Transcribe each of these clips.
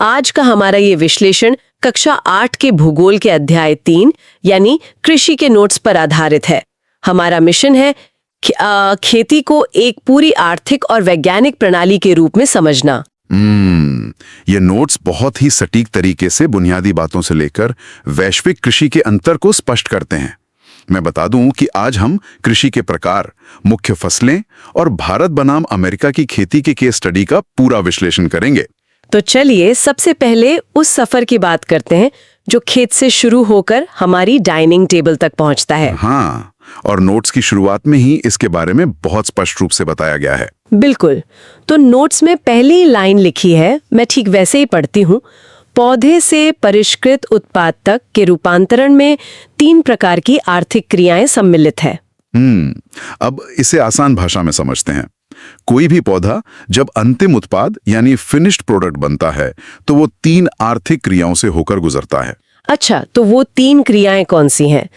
आज का हमारा ये विश्लेषण कक्षा 8 के भूगोल के अध्याय 3 यानी कृषि के नोट्स पर आधारित है। हमारा मिशन है खेती को एक पूरी आर्थिक और वैज्ञानिक प्रणाली के रूप में समझना। ये नोट्स बहुत ही सटीक तरीके से बुनियादी बातों से लेकर वैश्विक कृषि के अंतर को स्पष्ट करते हैं। मैं बता दूं कि आज हम कृषि के प्रकार, मुख्य फसलें और भारत बनाम अमेरिका की खेती के केस स्टडी का पूरा विश्लेषण करेंगे। तो चलिए सबसे पहले उस सफर की बात करते हैं जो खेत से शुरू होकर हमारी डाइनिंग टेबल तक पहुंचता है। हाँ, और नोट्स की शुरुआत में ही इसके बारे में बहुत स्पष्ट रूप से बताया गया है। बिल्कुल। तो नोट्स में पहली लाइन लिखी है, मैं ठीक वैसे ही पढ़ती हूँ। पौधे से परिष्कृत उत्पाद तक के रूपांतरण में 3 प्रकार की आर्थिक क्रियाएं सम्मिलित है। अब इसे आसान भाषा में समझते हैं। कोई भी पौधा जब अंतिम उत्पाद यानी फिनिश्ड प्रोडक्ट बनता है तो वो 3 आर्थिक क्रियाओं से होकर गुजरता है। अच्छा, तो वो 3 क्रियाएं कौन सी हैं?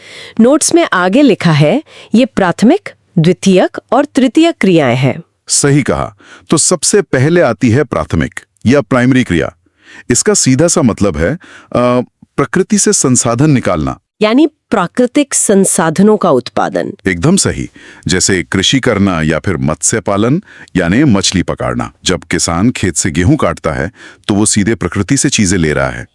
नोट्स में आगे लिखा है ये प्राथमिक, द्वितीयक और तृतीयक क्रियाएं हैं। सही कहा। तो सबसे पहले आती है प्राथमिक या प्राइमरी क्रिया। इसका सीधा सा मतलब है प्रकृति से संसाधन निकालना, यानी प्राकृतिक संसाधनों का उत्पादन। एकदम सही। जैसे कृषि करना या फिर मत्स्य पालन यानी मछली पकड़ना। जब किसान खेत से गेहूं काटता है तो वो सीधे प्रकृति से चीजें ले रहा है।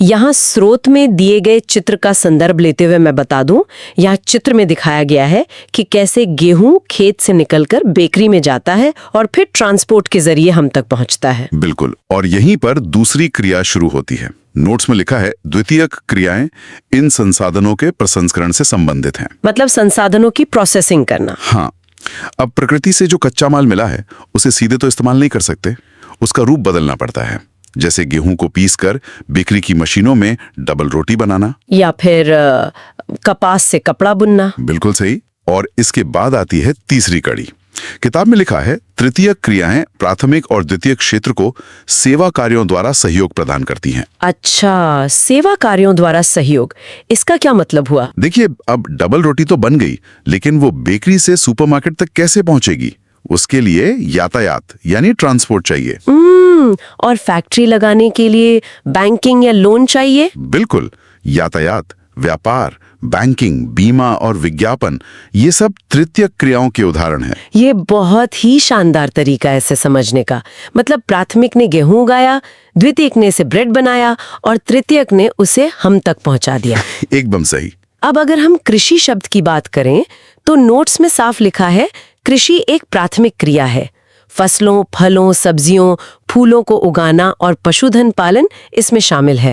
यहाँ स्रोत में दिए गए चित्र का संदर्भ लेते हुए मैं बता दूं, यहाँ चित्र में दिखाया गया है कि कैसे गेहूं खेत से निकलकर बेकरी में जाता है और फिर ट्रांसपोर्ट के जरिए हम तक पहुंचता है। बिल्कुल। और यहीं पर दूसरी क्रिया शुरू होती है। नोट्स में लिखा है द्वितीयक क्रियाएं इन संसाधनों के प्रसंस्करण से संबंधित हैं। मतलब संसाधनों की प्रोसेसिंग करना। हाँ, अब प्रकृति से जो कच्चा माल मिला है उसे सीधे तो इस्तेमाल नहीं कर सकते, उसका रूप बदलना पड़ता है। जैसे गेहूं को पीसकर बेकरी की मशीनों में डबल रोटी बनाना, या फिर कपास से कपड़ा बुनना। बिल्कुल सही। और इसके बाद आती है तीसरी कड़ी। किताब में लिखा है तृतीयक क्रियाएं प्राथमिक और द्वितीयक क्षेत्र को सेवा कार्यों द्वारा सहयोग प्रदान करती हैं। अच्छा, सेवा कार्यों द्वारा सहयोग, इसका क्या मतलब हुआ? देखिए, अब डबल रोटी तो बन गई, लेकिन वो बेकरी से सुपरमार्केट तक कैसे पहुंचेगी? उसके लिए यातायात यानी ट्रांसपोर्ट चाहिए। और फैक्ट्री लगाने के लिए बैंकिंग या लोन चाहिए। बिल्कुल। यातायात, व्यापार, बैंकिंग, बीमा और विज्ञापन, ये सब तृतीयक क्रियाओं के उदाहरण हैं। ये बहुत ही शानदार तरीका है इसे समझने का। मतलब प्राथमिक ने गेहूं उगाया, द्वितीयक ने इसे ब्रेड बनाया और तृतीयक ने उसे हम तक पहुंचा दिया। एकदम सही। अब अगर हम कृषि शब्द की बात करें तो नोट्स में साफ लिखा है कृषि एक प्राथमिक क्रिया है। फसलों, फलों, सब्जियों, फूलों को उगाना और पशुधन पालन इसमें शामिल है।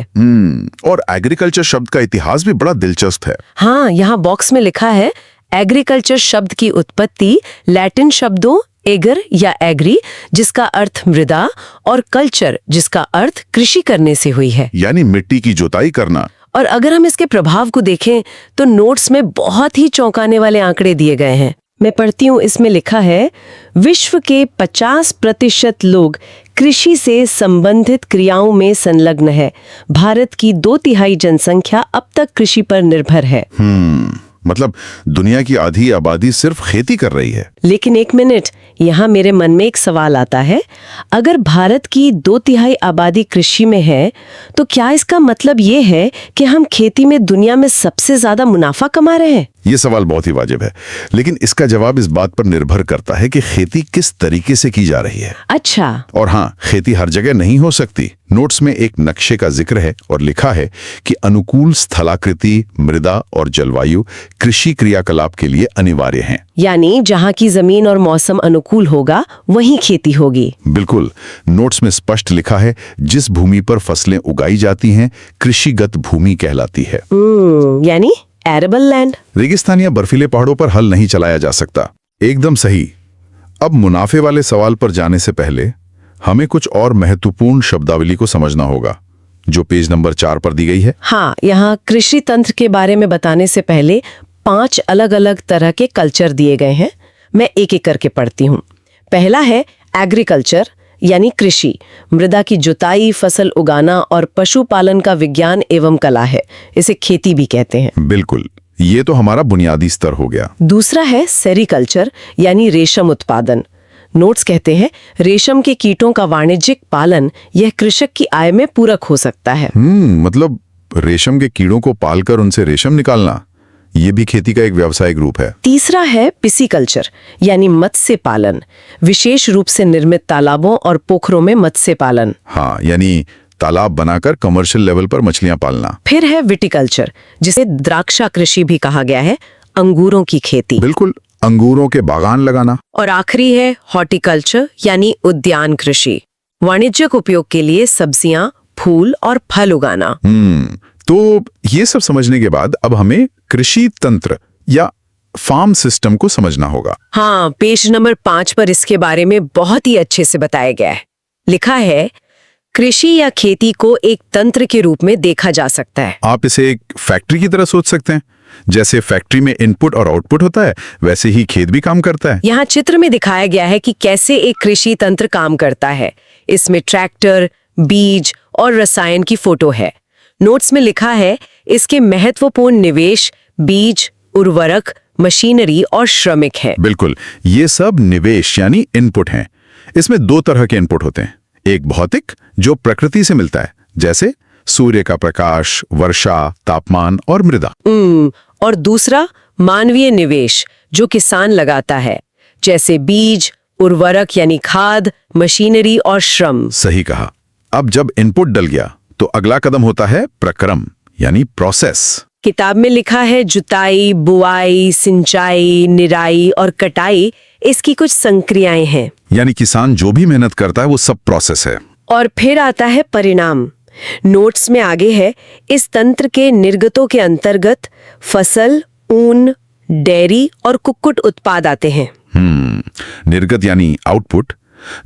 और एग्रीकल्चर शब्द का इतिहास भी बड़ा दिलचस्प है। हाँ, यहाँ बॉक्स में लिखा है एग्रीकल्चर शब्द की उत्पत्ति लैटिन शब्दों एगर या एग्री जिसका अर्थ मृदा और कल्चर जिसका अर्थ कृषि करने से हुई है, यानी मिट्टी की जुताई करना। और अगर हम इसके प्रभाव को देखें तो नोट्स में बहुत ही चौंकाने वाले आंकड़े दिए गए हैं। मैं पढ़ती हूँ, इसमें लिखा है विश्व के 50% लोग कृषि से संबंधित क्रियाओं में संलग्न है। भारत की 2/3 जनसंख्या अब तक कृषि पर निर्भर है। मतलब दुनिया की आधी आबादी सिर्फ खेती कर रही है। लेकिन एक मिनट, यहाँ मेरे मन में एक सवाल आता है। अगर भारत की 2/3 आबादी कृषि में है तो क्या इसका मतलब ये है कि हम खेती में दुनिया में सबसे ज्यादा मुनाफा कमा रहे हैं? ये सवाल बहुत ही वाजिब है, लेकिन इसका जवाब इस बात पर निर्भर करता है कि खेती किस तरीके से की जा रही है। अच्छा। और हाँ, खेती हर जगह नहीं हो सकती। नोट्स में एक नक्शे का जिक्र है और लिखा है कि अनुकूल स्थलाकृति, मृदा और जलवायु कृषि क्रियाकलाप के लिए अनिवार्य हैं। यानी जहाँ की जमीन और मौसम अनुकूल होगा वहीं खेती होगी। बिल्कुल। नोट्स में स्पष्ट लिखा है जिस भूमि पर फसलें उगाई जाती हैं कृषिगत भूमि कहलाती है। यानी एरेबल लैंड। रेगिस्तान या बर्फीले पहाड़ों पर हल नहीं चलाया जा सकता। एकदम सही। अब मुनाफे वाले सवाल पर जाने से पहले हमें कुछ और महत्वपूर्ण शब्दावली को समझना होगा जो पेज नंबर 4 पर दी गई है। हाँ, यहाँ कृषि तंत्र के बारे में बताने से पहले 5 अलग अलग तरह के कल्चर दिए गए हैं। मैं एक एक करके पढ़ती हूँ। पहला है एग्रीकल्चर यानी कृषि, मृदा की जुताई, फसल उगाना और पशुपालन का विज्ञान एवं कला है। इसे खेती भी कहते हैं। बिल्कुल, ये तो हमारा बुनियादी स्तर हो गया। दूसरा है सेरीकल्चर यानी रेशम उत्पादन। नोट्स कहते हैं रेशम के कीटों का वाणिज्यिक पालन यह कृषक की आय में पूरक हो सकता है। मतलब रेशम के कीड़ों को पालकर उनसे रेशम निकालना, ये भी खेती का एक व्यावसायिक रूप है। तीसरा है पिसीकल्चर यानी मत्स्य पालन, विशेष रूप से निर्मित तालाबों और पोखरों में मत्स्य पालन। हाँ, यानी तालाब बनाकर कमर्शियल लेवल पर मछलियां पालना। फिर है विटिकल्चर, जिसे द्राक्षा कृषि भी कहा गया है, अंगूरों की खेती। बिल्कुल, अंगूरों के बागान लगाना। और आखिरी है हॉर्टिकल्चर यानी उद्यान कृषि, वाणिज्यिक उपयोग के लिए सब्जियां, फूल और फल उगाना। तो ये सब समझने के बाद अब हमें कृषि तंत्र या फार्म सिस्टम को समझना होगा। हाँ, पेज नंबर 5 पर इसके बारे में बहुत ही अच्छे से बताया गया है। लिखा है कृषि या खेती को एक तंत्र के रूप में देखा जा सकता है। आप इसे एक फैक्ट्री की तरह सोच सकते हैं। जैसे फैक्ट्री में इनपुट और आउटपुट होता है, वैसे ही खेत भी काम करता है। यहाँ चित्र में दिखाया गया है कि कैसे एक कृषि तंत्र काम करता है। इसमें ट्रैक्टर, बीज और रसायन की फोटो है। नोट्स में लिखा है इसके महत्वपूर्ण निवेश बीज, उर्वरक, मशीनरी और श्रमिक है। बिल्कुल, ये सब निवेश यानी इनपुट हैं। इसमें 2 तरह के इनपुट होते हैं। एक भौतिक, जो प्रकृति से मिलता है, जैसे सूर्य का प्रकाश, वर्षा, तापमान और मृदा। और दूसरा मानवीय निवेश, जो किसान लगाता है, जैसे बीज, उर्वरक यानी खाद, मशीनरी और श्रम। सही कहा। अब जब इनपुट डल गया तो अगला कदम होता है प्रक्रम यानी प्रोसेस। किताब में लिखा है जुताई, बुआई, सिंचाई, निराई और कटाई इसकी कुछ संक्रियाएं हैं। यानी किसान जो भी मेहनत करता है वो सब प्रोसेस है। और फिर आता है परिणाम। नोट्स में आगे है इस तंत्र के निर्गतों के अंतर्गत फसल, ऊन, डेयरी और कुक्कुट उत्पाद आते हैं। निर्गत यानी आउटपुट।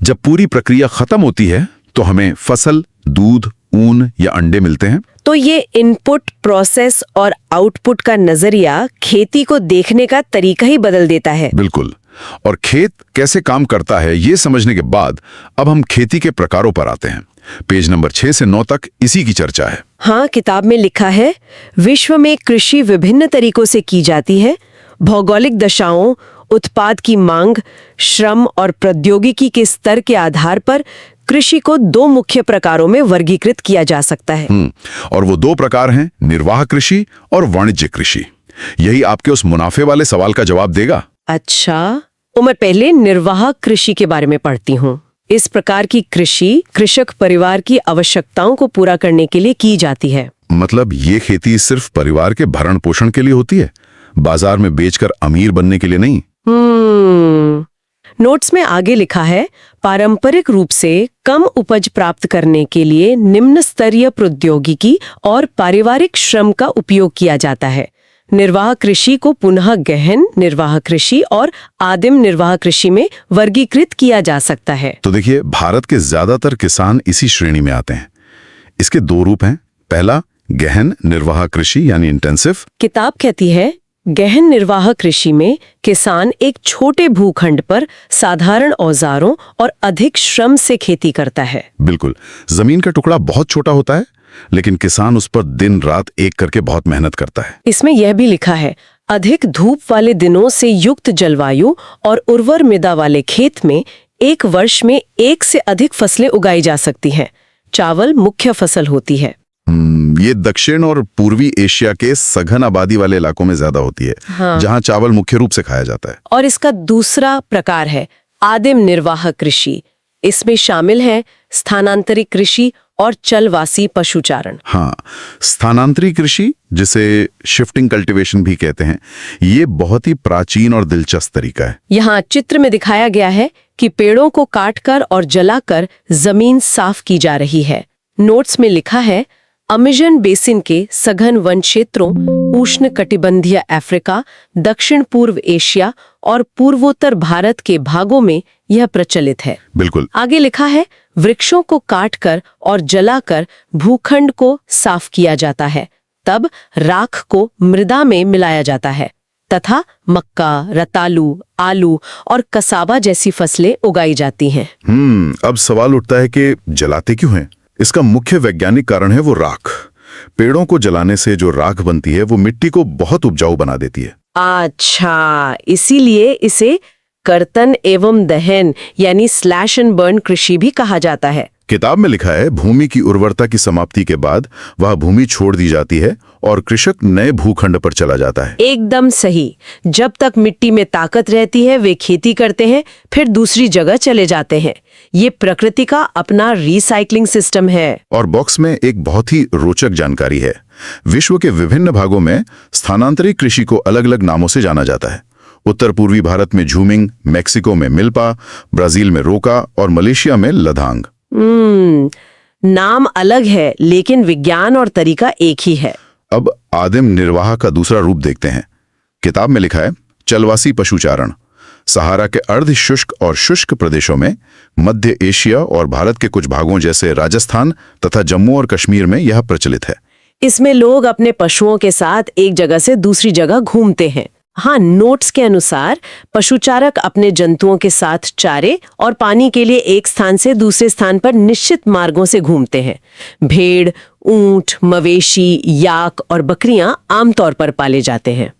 जब पूरी प्रक्रिया खत्म होती है तो हमें फसल, दूध, ऊन या अंडे मिलते हैं। तो ये इनपुट, प्रोसेस और आउटपुट का नजरिया खेती को देखने का तरीका ही बदल देता है। बिल्कुल। और खेत कैसे काम करता है ये समझने के बाद अब हम खेती के प्रकारों पर आते हैं। पेज नंबर 6 से 9 तक इसी की चर्चा है। हाँ, किताब में लिखा है विश्व में कृषि विभिन्न तरीकों से की जाती है। भौगोलिक दशाओं, उत्पाद की मांग, श्रम और प्रौद्योगिकी के स्तर के आधार पर कृषि को 2 मुख्य प्रकारों में वर्गीकृत किया जा सकता है। और वो 2 प्रकार हैं, निर्वाह कृषि और वाणिज्यिक कृषि। यही आपके उस मुनाफे वाले सवाल का जवाब देगा। अच्छा, तो मैं पहले निर्वाह कृषि के बारे में पढ़ती हूँ। इस प्रकार की कृषि कृषक परिवार की आवश्यकताओं को पूरा करने के लिए की जाती है। मतलब ये खेती सिर्फ परिवार के भरण पोषण के लिए होती है, बाजार में बेचकर अमीर बनने के लिए नहीं। नोट्स में आगे लिखा है पारंपरिक रूप से कम उपज प्राप्त करने के लिए निम्न स्तरीय प्रौद्योगिकी और पारिवारिक श्रम का उपयोग किया जाता है। निर्वाह कृषि को पुनः गहन निर्वाह कृषि और आदिम निर्वाह कृषि में वर्गीकृत किया जा सकता है। तो देखिए, भारत के ज्यादातर किसान इसी श्रेणी में आते हैं। इसके 2 रूप हैं। पहला, गहन निर्वाह कृषि यानी इंटेंसिव। किताब कहती है गहन निर्वाह कृषि में किसान एक छोटे भूखंड पर साधारण औजारों और अधिक श्रम से खेती करता है। बिल्कुल, जमीन का टुकड़ा बहुत छोटा होता है, लेकिन किसान उस पर दिन रात एक करके बहुत मेहनत करता है। इसमें यह भी लिखा है अधिक धूप वाले दिनों से युक्त जलवायु और उर्वर मृदा वाले खेत में एक वर्ष में 1 से अधिक फसलें उगाई जा सकती हैं। चावल मुख्य फसल होती है। ये दक्षिण और पूर्वी एशिया के सघन आबादी वाले इलाकों में ज्यादा होती है। हाँ। जहां चावल मुख्य रूप से खाया जाता है। और इसका दूसरा प्रकार है आदिम निर्वाह कृषि। इसमें शामिल है स्थानांतरित कृषि और चलवासी पशुचारण। हाँ, स्थानांतरी कृषि, जिसे शिफ्टिंग कल्टीवेशन भी कहते हैं, ये बहुत ही प्राचीन और दिलचस्प तरीका है। यहाँ चित्र में दिखाया गया है कि पेड़ों को काटकर और जलाकर जमीन साफ की जा रही है। नोट्स में लिखा है अमेजन बेसिन के सघन वन क्षेत्रों, उष्ण कटिबंधीय अफ्रीका, दक्षिण पूर्व एशिया और पूर्वोत्तर भारत के भागों में यह प्रचलित है। बिल्कुल। आगे लिखा है वृक्षों को काटकर और जलाकर भूखंड को साफ किया जाता है। तब राख को मृदा में मिलाया जाता है तथा मक्का, रतालू, आलू और कसावा जैसी फसलें उगाई जाती हैं। अब सवाल उठता है कि जलाते क्यों हैं? इसका मुख्य वैज्ञानिक कारण है वो राख। पेड़ों को जलाने से जो राख बनती है वो मिट्टी को बहुत उपजाऊ बना देती है। अच्छा, इसीलिए इसे कर्तन एवं दहन यानी स्लैश एंड बर्न कृषि भी कहा जाता है। किताब में लिखा है भूमि की उर्वरता की समाप्ति के बाद वह भूमि छोड़ दी जाती है और कृषक नए भूखंड पर चला जाता है। एकदम सही। जब तक मिट्टी में ताकत रहती है वे खेती करते हैं, फिर दूसरी जगह चले जाते हैं। ये प्रकृति का अपना रिसाइकलिंग सिस्टम है। और बॉक्स में एक बहुत ही रोचक जानकारी है। विश्व के विभिन्न भागों में स्थानांतरित कृषि को अलग अलग नामों से जाना जाता है। उत्तर पूर्वी भारत में झूमिंग, मैक्सिको में मिल्पा, ब्राजील में रोका और मलेशिया में लदांग। नाम अलग है लेकिन विज्ञान और तरीका एक ही है। अब आदिम निर्वाह का दूसरा रूप देखते हैं। किताब में लिखा है चलवासी पशुचारण। सहारा के अर्ध शुष्क और शुष्क प्रदेशों में, मध्य एशिया और भारत के कुछ भागों जैसे राजस्थान तथा जम्मू और कश्मीर में यह प्रचलित है। इसमें लोग अपने पशुओं के साथ एक जगह से दूसरी जगह घूमते हैं। हाँ, नोट्स के अनुसार पशुचारक अपने जंतुओं के साथ चारे और पानी के लिए एक स्थान से दूसरे स्थान पर निश्चित मार्गों से घूमते हैं। भेड़, ऊंट, मवेशी, याक और बकरियां आमतौर पर पाले जाते हैं।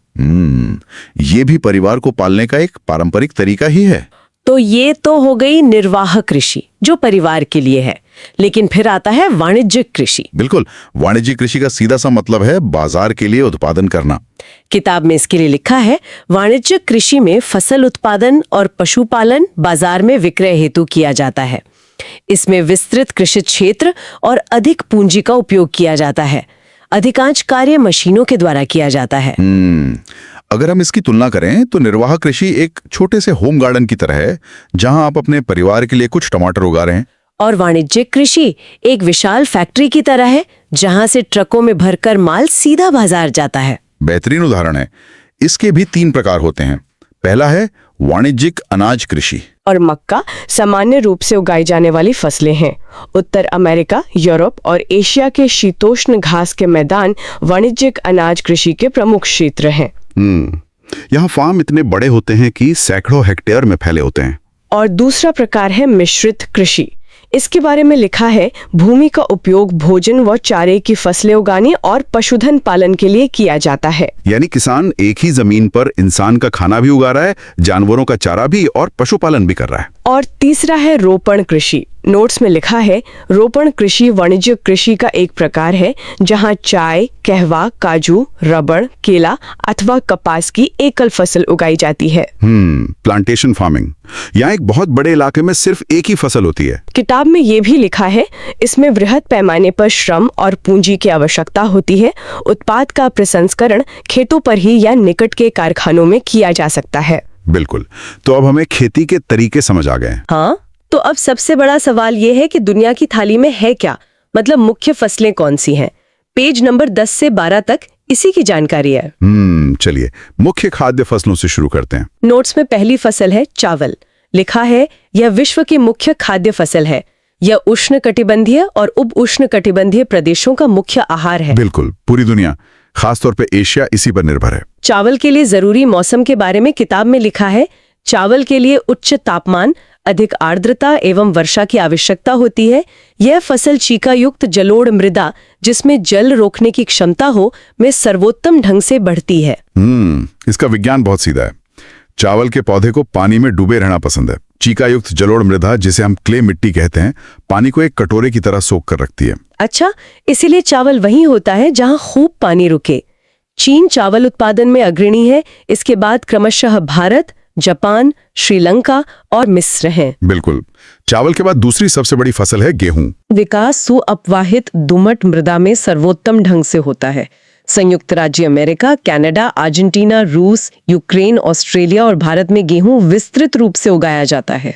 ये भी परिवार को पालने का एक पारंपरिक तरीका ही है। तो ये तो हो गई निर्वाह कृषि जो परिवार के लिए है। लेकिन फिर आता है वाणिज्यिक कृषि। बिल्कुल, वाणिज्यिक कृषि का सीधा सा मतलब है बाजार के लिए उत्पादन करना। किताब में इसके लिए लिखा है वाणिज्यिक कृषि में फसल उत्पादन और पशुपालन बाजार में विक्रय हेतु किया जाता है। इसमें विस्तृत कृषि क्षेत्र और अधिक पूंजी का उपयोग किया जाता है। अधिकांश कार्य मशीनों के द्वारा किया जाता है। अगर हम इसकी तुलना करें तो निर्वाह कृषि एक छोटे से होम गार्डन की तरह है, जहां आप अपने परिवार के लिए कुछ टमाटर उगा रहे हैं। और वाणिज्यिक कृषि एक विशाल फैक्ट्री की तरह है, जहां से ट्रकों में भरकर माल सीधा बाजार जाता है। बेहतरीन उदाहरण है। इसके भी 3 प्रकार होते हैं। पहला है वाणिज्यिक अनाज कृषि। और मक्का सामान्य रूप से उगाई जाने वाली फसलें हैं। उत्तर अमेरिका, यूरोप और एशिया के शीतोष्ण घास के मैदान वाणिज्यिक अनाज कृषि के प्रमुख क्षेत्र हैं। यहाँ फार्म इतने बड़े होते हैं कि सैकड़ों हेक्टेयर में फैले होते हैं। और दूसरा प्रकार है मिश्रित कृषि। इसके बारे में लिखा है भूमि का उपयोग भोजन व चारे की फसलें उगाने और पशुधन पालन के लिए किया जाता है। यानी किसान एक ही जमीन पर इंसान का खाना भी उगा रहा है, जानवरों का चारा भी और पशुपालन भी कर रहा है। और तीसरा है रोपण कृषि। नोट्स में लिखा है रोपण कृषि वाणिज्यिक कृषि का एक प्रकार है, जहां चाय, कहवा, काजू, रबड़, केला अथवा कपास की एकल फसल उगाई जाती है। Plantation farming. यहाँ एक बहुत बड़े इलाके में सिर्फ एक ही फसल होती है। किताब में ये भी लिखा है इसमें वृहद पैमाने पर श्रम और पूंजी की आवश्यकता होती है। उत्पाद का प्रसंस्करण खेतों पर ही या निकट के कारखानों में किया जा सकता है। बिल्कुल। तो अब हमें खेती के तरीके समझ आ गए। हाँ, तो अब सबसे बड़ा सवाल ये है कि दुनिया की थाली में है क्या, मतलब मुख्य फसलें कौन सी हैं। पेज नंबर 10 से 12 तक इसी की जानकारी है। चलिए मुख्य खाद्य फसलों से शुरू करते हैं। नोट्स में पहली फसल है चावल। लिखा है यह विश्व की मुख्य खाद्य फसल है। यह उष्णकटिबंधीय और उप उष्णकटिबंधीय प्रदेशों का मुख्य आहार है। बिल्कुल, पूरी दुनिया, खासतौर पे एशिया इसी पर निर्भर है। चावल के लिए जरूरी मौसम के बारे में किताब में लिखा है चावल के लिए उच्च तापमान, अधिक आर्द्रता एवं वर्षा की आवश्यकता होती है। यह फसल चीका युक्त जलोढ़ मृदा, जिसमें जल रोकने की क्षमता हो, में सर्वोत्तम ढंग से बढ़ती है। इसका विज्ञान बहुत सीधा है। चावल के पौधे को पानी में डूबे रहना पसंद है। चीका युक्त जलोढ़ मृदा, जिसे हम क्ले मिट्टी कहते हैं, पानी को एक कटोरे की तरह सोख कर रखती है। अच्छा, इसीलिए चावल वहीं होता है जहां खूब पानी रुके। चीन चावल उत्पादन में अग्रणी है। इसके बाद क्रमशः भारत, जापान, श्रीलंका और मिस्र हैं। बिल्कुल। चावल के बाद दूसरी सबसे बड़ी फसल है गेहूं। विकास सुअपवाहित दुमट मृदा में सर्वोत्तम ढंग से होता है। संयुक्त राज्य अमेरिका, कनाडा, अर्जेंटीना, रूस, यूक्रेन, ऑस्ट्रेलिया और भारत में गेहूं विस्तृत रूप से उगाया जाता है।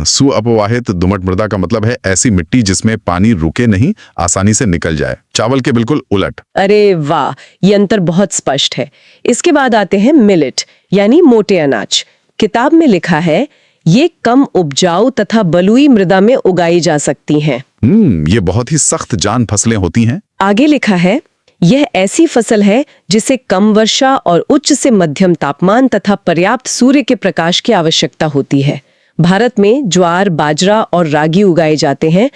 सुअपवाहित दुमट मृदा का मतलब है ऐसी मिट्टी जिसमें पानी रुके नहीं, आसानी से निकल जाए। चावल के बिल्कुल उलट। अरे वाह, ये अंतर बहुत स्पष्ट है। इसके बाद आते हैं मिलेट यानी मोटे अनाज। किताब में लिखा है ये कम उपजाऊ तथा बलुई मृदा में उगाई जा सकती हैं। ये बहुत ही सख्त जान फसलें होती हैं। आगे लिखा है यह ऐसी फसल है जिसे कम वर्षा और उच्च से मध्यम तापमान तथा पर्याप्त सूर्य के प्रकाश की आवश्यकता होती है। भारत में ज्वार, बाजरा और रागी उगाए जाते हैं।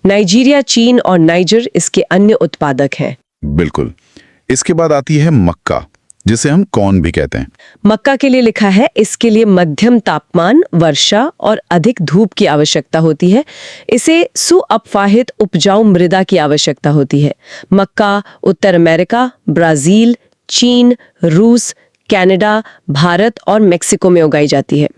नाइजीरिया, चीन और नाइजर इसके अन्य उत्पादक हैं। बिल्कुल। इसके बाद आती है मक्का। जिसे हम कॉर्न भी कहते हैं। मक्का के लिए लिखा है इसके लिए मध्यम तापमान, वर्षा और अधिक धूप की आवश्यकता होती है। इसे सुअपवाहित उपजाऊ मृदा की आवश्यकता होती है। मक्का उत्तर अमेरिका, ब्राजील, चीन, रूस, कनाडा, भारत और मेक्सिको में उगाई जाती है।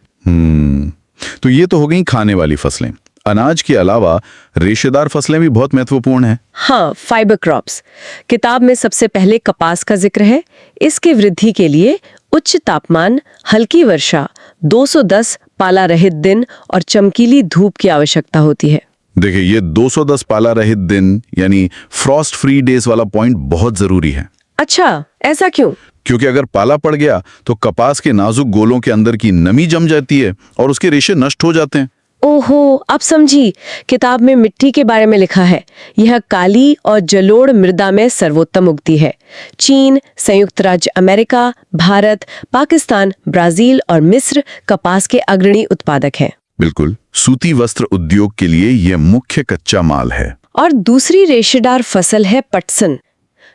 तो ये तो हो गई खाने वाली फसलें। अनाज के अलावा रेशेदार फसलें भी बहुत महत्वपूर्ण हैं। हाँ, फाइबर क्रॉप्स। किताब में सबसे पहले कपास का जिक्र है। इसके वृद्धि के लिए उच्च तापमान, हल्की वर्षा, 210 पाला रहित दिन और चमकीली धूप की आवश्यकता होती है। देखिए, ये 210 पाला रहित दिन यानी फ्रॉस्ट फ्री डेज वाला पॉइंट बहुत जरूरी है। अच्छा, ऐसा क्यों? क्योंकि अगर पाला पड़ गया तो कपास के नाजुक गोलों के अंदर की नमी जम जाती है और उसके रेशे नष्ट हो जाते हैं। ओहो, अब समझी। किताब में मिट्टी के बारे में लिखा है, यह काली और जलोढ़ मृदा में सर्वोत्तम उगती है। चीन, संयुक्त राज्य अमेरिका, भारत, पाकिस्तान, ब्राजील और मिस्र कपास के अग्रणी उत्पादक हैं। बिल्कुल, सूती वस्त्र उद्योग के लिए यह मुख्य कच्चा माल है। और दूसरी रेशेदार फसल है पटसन।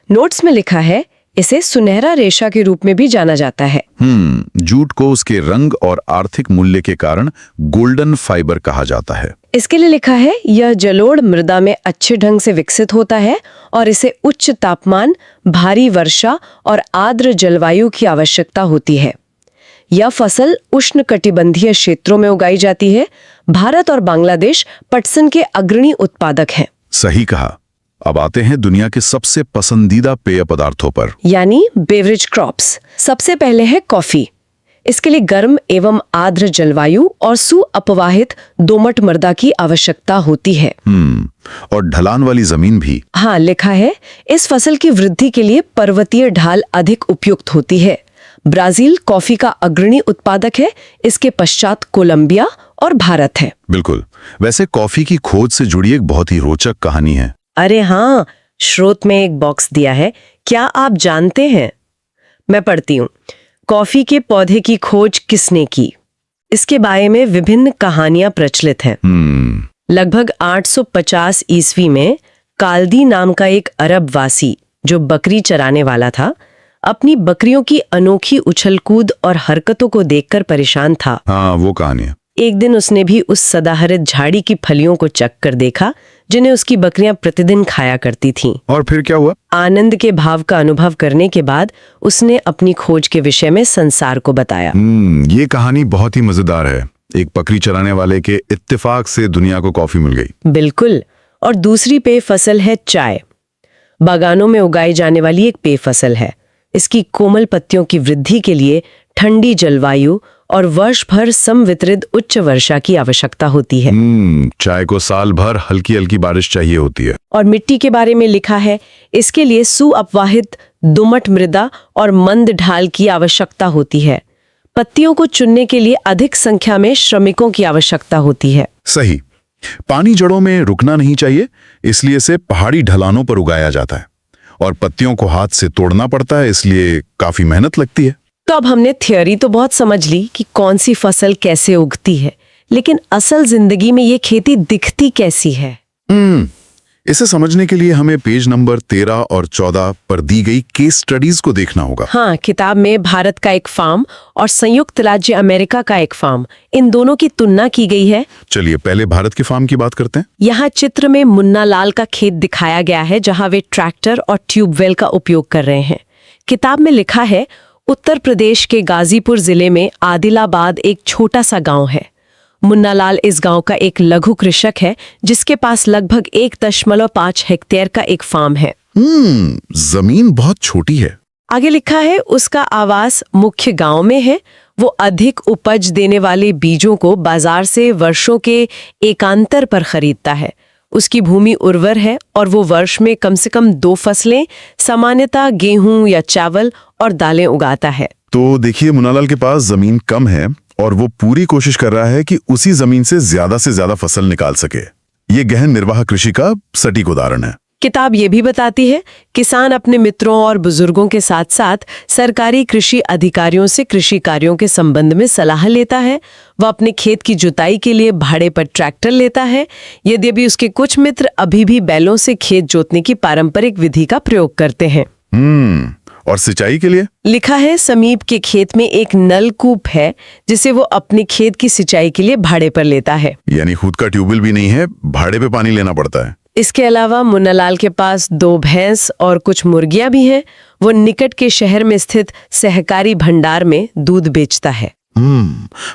नोट्स में लिखा है इसे सुनहरा रेशा के रूप में भी जाना जाता है। जूट को उसके रंग और आर्थिक मूल्य के कारण गोल्डन फाइबर कहा जाता है। इसके लिए लिखा है यह जलोढ़ मृदा में अच्छे ढंग से विकसित होता है और इसे उच्च तापमान, भारी वर्षा और आर्द्र जलवायु की आवश्यकता होती है। यह फसल उष्णकटिबंधीय क्षेत्रों में उगाई जाती है। भारत और बांग्लादेश पटसन के अग्रणी उत्पादक हैं। सही कहा। अब आते हैं दुनिया के सबसे पसंदीदा पेय पदार्थों पर, यानी बेवरेज क्रॉप्स। सबसे पहले है कॉफी। इसके लिए गर्म एवं आर्द्र जलवायु और सुअपवाहित दोमट मृदा की आवश्यकता होती है। और ढलान वाली जमीन भी। हाँ, लिखा है इस फसल की वृद्धि के लिए पर्वतीय ढाल अधिक उपयुक्त होती है। ब्राजील कॉफी का अग्रणी उत्पादक है। इसके पश्चात कोलंबिया और भारत है। बिल्कुल। वैसे कॉफी की खोज से जुड़ी एक बहुत ही रोचक कहानी है। अरे हाँ, स्रोत में एक बॉक्स दिया है, क्या आप जानते हैं? मैं पढ़ती हूँ। कॉफी के पौधे की खोज किसने की? इसके बारे में विभिन्न कहानियां प्रचलित हैं। लगभग 850 ईस्वी में काल्दी नाम का एक अरब वासी जो बकरी चराने वाला था, अपनी बकरियों की अनोखी उछलकूद और हरकतों को देखकर परेशान था। हाँ, वो कहानी है। एक दिन उसने भी उस सदाहरित झाड़ी की फलियों को चखकर देखा जिन्हें उसकी बकरियां प्रतिदिन खाया करती थीं। और फिर क्या हुआ? आनंद के भाव का अनुभव करने के बाद उसने अपनी खोज के विषय में संसार को बताया। ये कहानी बहुत ही मजेदार है। एक बकरी चराने वाले के इत्तेफाक से दुनिया को कॉफी मिल गई। बिल्कुल। और दूसरी पेय फसल है चाय। बागानों में उगाई जाने वाली एक पेय फसल है। इसकी कोमल पत्तियों की वृद्धि के लिए ठंडी जलवायु और वर्ष भर समवितरित उच्च वर्षा की आवश्यकता होती है। चाय को साल भर हल्की हल्की बारिश चाहिए होती है। और मिट्टी के बारे में लिखा है इसके लिए सुअपवाहित दोमट मृदा और मंद ढाल की आवश्यकता होती है। पत्तियों को चुनने के लिए अधिक संख्या में श्रमिकों की आवश्यकता होती है। सही। पानी जड़ों में रुकना नहीं चाहिए, इसलिए इसे पहाड़ी ढलानों पर उगाया जाता है और पत्तियों को हाथ से तोड़ना पड़ता है, इसलिए काफी मेहनत लगती है। तो अब हमने थ्योरी तो बहुत समझ ली कि कौन सी फसल कैसे उगती है, लेकिन असल जिंदगी में ये खेती दिखती कैसी है? इसे समझने के लिए हमें पेज नंबर 13 और 14 पर दी गई केस स्टडीज को देखना होगा। हाँ, किताब में भारत का एक फार्म और संयुक्त राज्य अमेरिका का एक फार्म, इन दोनों की तुलना की गई है। चलिए पहले भारत के फार्म की बात करते हैं। यहाँ चित्र में मुन्ना लाल का खेत दिखाया गया है जहाँ वे ट्रैक्टर और ट्यूबवेल का उपयोग कर रहे हैं। किताब में लिखा है उत्तर प्रदेश के गाजीपुर जिले में आदिलाबाद एक छोटा सा गांव है। मुन्ना लाल इस गांव का एक लघु कृषक है जिसके पास लगभग 1.5 हेक्टेयर का एक फार्म है। जमीन बहुत छोटी है। आगे लिखा है उसका आवास मुख्य गांव में है। वो अधिक उपज देने वाले बीजों को बाजार से वर्षों के एकांतर पर खरीदता है। उसकी भूमि उर्वर है और वो वर्ष में कम से कम 2 फसलें, सामान्यतः गेहूं या चावल और दालें उगाता है। तो देखिए, मुन्नालाल के पास जमीन कम है और वो पूरी कोशिश कर रहा है कि उसी जमीन से ज्यादा फसल निकाल सके। ये गहन निर्वाह कृषि का सटीक उदाहरण है। किताब ये भी बताती है किसान अपने मित्रों और बुजुर्गों के साथ साथ सरकारी कृषि अधिकारियों से कृषि कार्यों के संबंध में सलाह लेता है। वह अपने खेत की जुताई के लिए भाड़े पर ट्रैक्टर लेता है, यद्यपि उसके कुछ मित्र अभी भी बैलों से खेत जोतने की पारंपरिक विधि का प्रयोग करते हैं। और सिंचाई के लिए? लिखा है समीप के खेत में एक नलकूप है जिसे वो अपने खेत की सिंचाई के लिए भाड़े पर लेता है। यानी खुद का ट्यूबवेल भी नहीं है, भाड़े पे पानी लेना पड़ता है। इसके अलावा मुन्नालाल के पास 2 भैंस और कुछ मुर्गियां भी हैं। वो निकट के शहर में स्थित सहकारी भंडार में दूध बेचता है।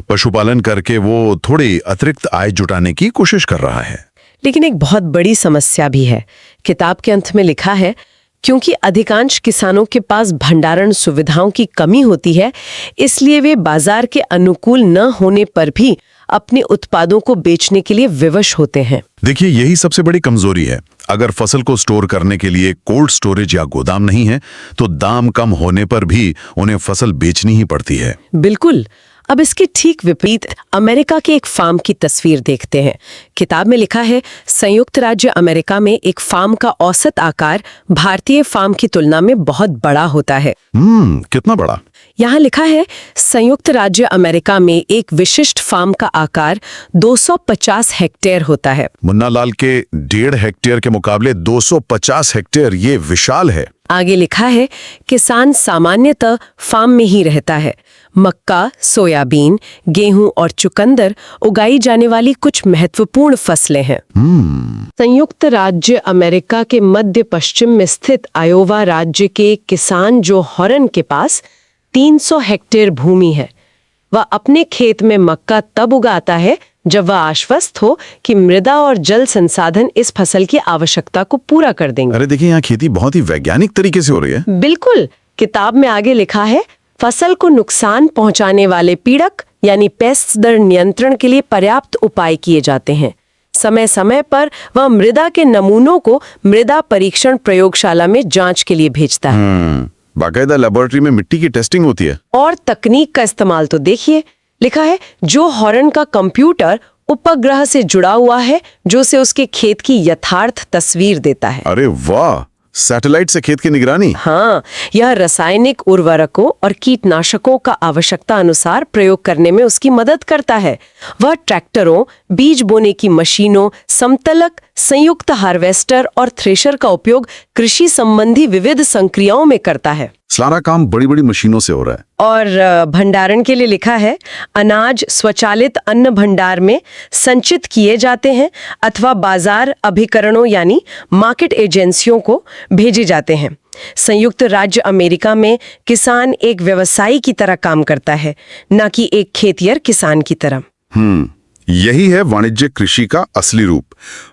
पशुपालन करके वो थोड़ी अतिरिक्त आय जुटाने की कोशिश कर रहा है। लेकिन एक बहुत बड़ी समस्या भी है। किताब के अंत में लिखा है, क्योंकि अधिकांश किसानों के पास भंडारण सुविधाओं की कमी होती है, इसलिए वे बाजार के अनुकूल न होने पर भी अपने उत्पादों को बेचने के लिए विवश होते हैं। देखिए, यही सबसे बड़ी कमजोरी है। अगर फसल को स्टोर करने के लिए कोल्ड स्टोरेज या गोदाम नहीं है, तो दाम कम होने पर भी उन्हें फसल बेचनी ही पड़ती है। बिल्कुल। अब इसके ठीक विपरीत अमेरिका के एक फार्म की तस्वीर देखते हैं। किताब में लिखा है, संयुक्त राज्य अमेरिका में एक फार्म का औसत आकार भारतीय फार्म की तुलना में बहुत बड़ा होता है। कितना बड़ा? यहाँ लिखा है, संयुक्त राज्य अमेरिका में एक विशिष्ट फार्म का आकार 250 हेक्टेयर होता है। मुन्नालाल के 1.5 हेक्टेयर के मुकाबले 250 हेक्टेयर, ये विशाल है। आगे लिखा है, किसान सामान्यतः फार्म में ही रहता है। मक्का, सोयाबीन, गेहूं और चुकंदर उगाई जाने वाली कुछ महत्वपूर्ण फसलें हैं। संयुक्त राज्य अमेरिका के मध्य पश्चिम में स्थित आयोवा राज्य के किसान जो हॉरन के पास 300 हेक्टेयर भूमि है, वह अपने खेत में मक्का तब उगाता है जब वह आश्वस्त हो कि मृदा और जल संसाधन इस फसल की आवश्यकता को पूरा कर देंगे। अरे देखिए, यहाँ खेती बहुत ही वैज्ञानिक तरीके से हो रही है। बिल्कुल। किताब में आगे लिखा है, फसल को नुकसान पहुंचाने वाले पीड़क यानी पेस्ट्स दर नियंत्रण के लिए पर्याप्त उपाय किए जाते हैं। समय समय पर वह मृदा के नमूनों को मृदा परीक्षण प्रयोगशाला में जांच के लिए भेजता है। बाकायदा लेबोरेटरी में मिट्टी की टेस्टिंग होती है। और तकनीक का इस्तेमाल तो देखिए। लिखा है, जो हॉरन का कंप्यूटर उपग्रह से जुड़ा हुआ है जो उसे उसके खेत की यथार्थ तस्वीर देता है। अरे वाह, सैटेलाइट से खेत की निगरानी। हाँ, यह रासायनिक उर्वरकों और कीटनाशकों का आवश्यकता अनुसार प्रयोग करने में उसकी मदद करता है। वह ट्रैक्टरों, बीज बोने की मशीनों, समतलक, संयुक्त हार्वेस्टर और थ्रेशर का उपयोग कृषि संबंधी विविध संक्रियाओं में करता है। सारा काम बड़ी बड़ी मशीनों से हो रहा है। और भंडारण के लिए लिखा है, अनाज स्वचालित अन्न भंडार में संचित किए जाते हैं अथवा बाजार अभिकरणों यानी मार्केट एजेंसियों को भेजे जाते हैं। संयुक्त राज्य अमेरिका में किसान एक व्यवसायी की तरह काम करता है, न कि एक खेतियर किसान की तरह। यही है वाणिज्यिक कृषि का असली रूप।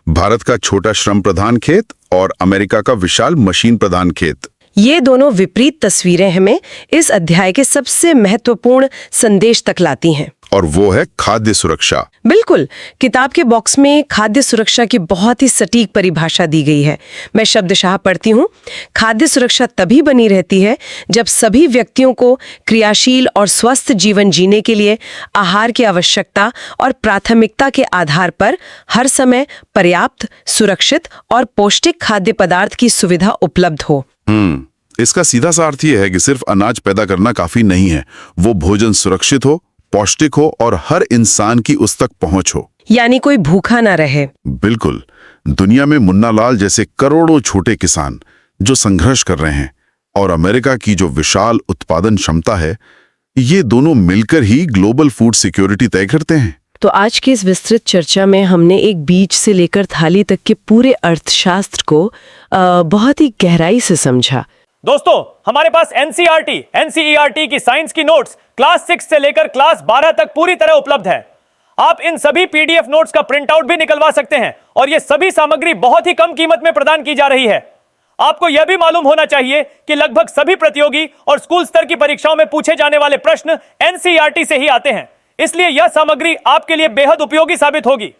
भारत का छोटा श्रम प्रधान खेत और अमेरिका का विशाल मशीन प्रधान खेत। ये दोनों विपरीत तस्वीरें हमें इस अध्याय के सबसे महत्वपूर्ण संदेश तक लाती हैं। और वो है खाद्य सुरक्षा। बिल्कुल। किताब के बॉक्स में खाद्य सुरक्षा की बहुत ही सटीक परिभाषा दी गई है। मैं शब्दशः पढ़ती हूँ। खाद्य सुरक्षा तभी बनी रहती है जब सभी व्यक्तियों को क्रियाशील और स्वस्थ जीवन जीने के लिए आहार की आवश्यकता और प्राथमिकता के आधार पर हर समय पर्याप्त, सुरक्षित और पौष्टिक खाद्य पदार्थ की सुविधा उपलब्ध हो। इसका सीधा सा अर्थ यह है कि सिर्फ अनाज पैदा करना काफी नहीं है, वो भोजन सुरक्षित हो, पौष्टिक हो और हर इंसान की उस तक पहुंच हो, यानी कोई भूखा ना रहे। बिल्कुल। दुनिया में मुन्नालाल जैसे करोड़ों छोटे किसान जो संघर्ष कर रहे हैं और अमेरिका की जो विशाल उत्पादन क्षमता है, ये दोनों मिलकर ही ग्लोबल फूड सिक्योरिटी तय करते हैं। तो आज की इस विस्तृत चर्चा में हमने एक बीज से लेकर थाली तक के पूरे अर्थशास्त्र को बहुत ही गहराई से समझा। दोस्तों, हमारे पास एनसीईआरटी की साइंस की नोट्स क्लास 6 से लेकर क्लास 12 तक पूरी तरह उपलब्ध है। आप इन सभी पीडीएफ नोट्स का प्रिंट आउट भी निकलवा सकते हैं और यह सभी सामग्री बहुत ही कम कीमत में प्रदान की जा रही है। आपको यह भी मालूम होना चाहिए कि लगभग सभी प्रतियोगी और स्कूल स्तर की परीक्षाओं में पूछे जाने वाले प्रश्न एनसीईआरटी से ही आते हैं, इसलिए यह सामग्री आपके लिए बेहद उपयोगी साबित होगी।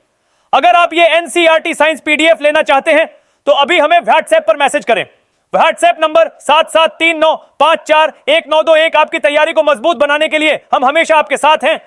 अगर आप ये एनसीईआरटी साइंस पीडीएफ लेना चाहते हैं तो अभी हमें व्हाट्सएप पर मैसेज करें। व्हाट्सएप नंबर 7739541921 आपकी तैयारी को मजबूत बनाने के लिए हम हमेशा आपके साथ हैं।